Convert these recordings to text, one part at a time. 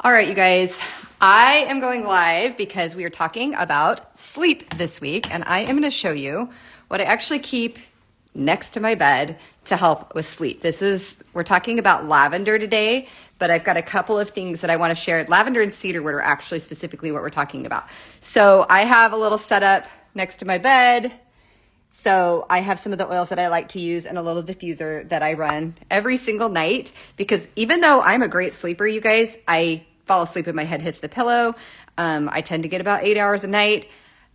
All right, you guys, I am going live because we are talking about sleep this week, and I am going to show you what I actually keep next to my bed to help with sleep. We're talking about lavender today, but I've got a couple of things that I want to share. Lavender and cedarwood are actually specifically what we're talking about. So I have a little setup next to my bed. So I have some of the oils that I like to use and a little diffuser that I run every single night, because even though I'm a great sleeper, you guys, I fall asleep and my head hits the pillow. I tend to get about 8 hours a night,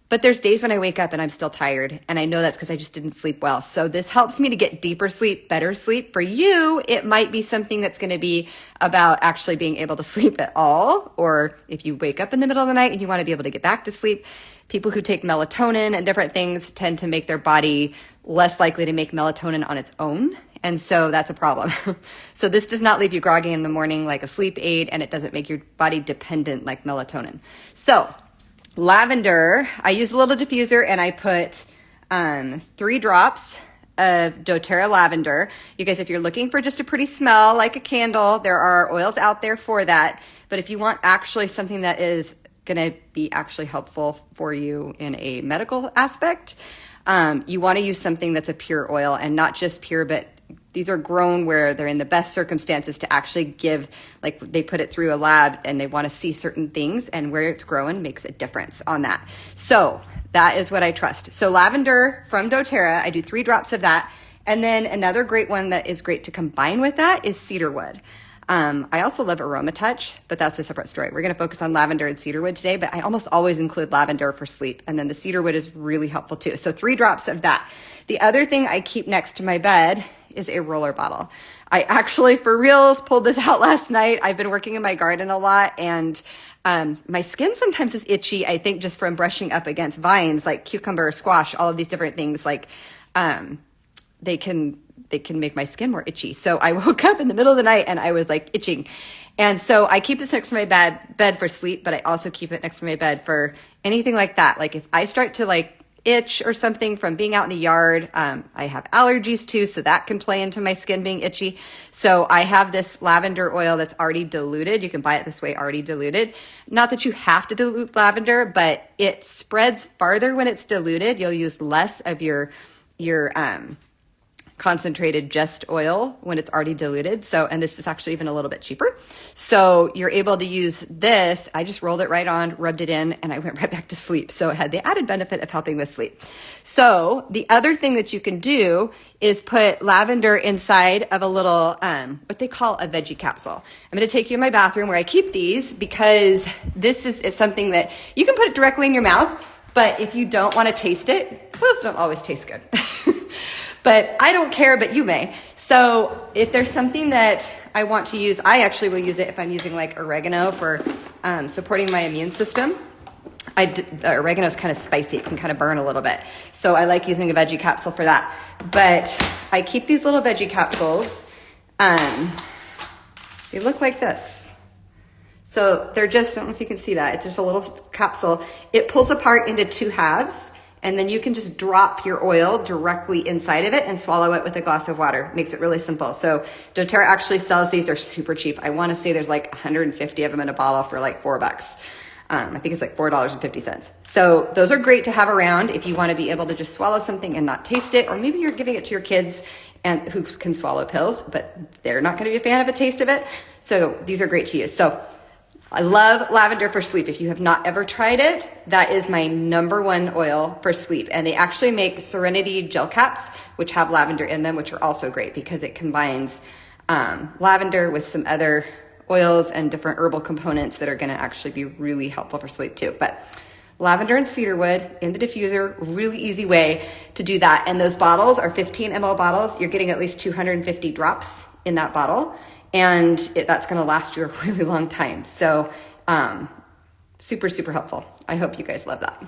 but there's days when I wake up and I'm still tired. And I know that's because I just didn't sleep well. So this helps me to get deeper sleep, better sleep. For you, it might be something that's going to be about actually being able to sleep at all. Or if you wake up in the middle of the night and you want to be able to get back to sleep. People who take melatonin and different things tend to make their body less likely to make melatonin on its own. And so that's a problem. So this does not leave you groggy in the morning like a sleep aid, and it doesn't make your body dependent like melatonin. So lavender, I use a little diffuser and I put 3 drops of doTERRA lavender. You guys, if you're looking for just a pretty smell like a candle, there are oils out there for that. But if you want actually something that is going to be actually helpful for you in a medical aspect, you want to use something that's a pure oil, and not just pure, but these are grown where they're in the best circumstances to actually give, like they put it through a lab and they want to see certain things, and where it's growing makes a difference on that. So that is what I trust. So lavender from doTERRA, I do 3 drops of that. And then another great one that is great to combine with that is cedarwood. I also love Aroma Touch, but that's a separate story. We're going to focus on lavender and cedarwood today, but I almost always include lavender for sleep. And then the cedarwood is really helpful too. So 3 drops of that. The other thing I keep next to my bed is a roller bottle. I actually, for reals, pulled this out last night. I've been working in my garden a lot, and my skin sometimes is itchy, I think just from brushing up against vines like cucumber, squash, all of these different things. Like they can make my skin more itchy. So I woke up in the middle of the night and I was like itching. And so I keep this next to my bed for sleep, but I also keep it next to my bed for anything like that. Like if I start to like itch or something from being out in the yard, I have allergies too, so that can play into my skin being itchy. So I have this lavender oil that's already diluted. You can buy it this way, already diluted. Not that you have to dilute lavender, but it spreads farther when it's diluted. You'll use less of your concentrated just oil when it's already diluted. So, and this is actually even a little bit cheaper. So you're able to use this. I just rolled it right on, rubbed it in, and I went right back to sleep. So it had the added benefit of helping with sleep. So the other thing that you can do is put lavender inside of a little, what they call a veggie capsule. I'm going to take you in my bathroom where I keep these, because this is something that you can put it directly in your mouth, but if you don't want to taste it, those don't always taste good. But I don't care, but you may. So if there's something that I want to use, I actually will use it if I'm using like oregano for supporting my immune system. The oregano is kind of spicy. It can kind of burn a little bit. So I like using a veggie capsule for that. But I keep these little veggie capsules. They look like this. So they're just, I don't know if you can see that. It's just a little capsule. It pulls apart into 2 halves. And then you can just drop your oil directly inside of it and swallow it with a glass of water. Makes it really simple. So doTERRA actually sells these. They're super cheap. I want to say there's like 150 of them in a bottle for like $4. I think it's like $4.50. So those are great to have around if you want to be able to just swallow something and not taste it. Or maybe you're giving it to your kids and who can swallow pills, but they're not going to be a fan of a taste of it. So these are great to use. So I love lavender for sleep. If you have not ever tried it, that is my #1 oil for sleep. And they actually make Serenity gel caps, which have lavender in them, which are also great because it combines lavender with some other oils and different herbal components that are going to actually be really helpful for sleep too. But lavender and cedarwood in the diffuser, really easy way to do that. And those bottles are 15 ml bottles. You're getting at least 250 drops in that bottle. And that's going to last you a really long time. So super, super helpful. I hope you guys love that.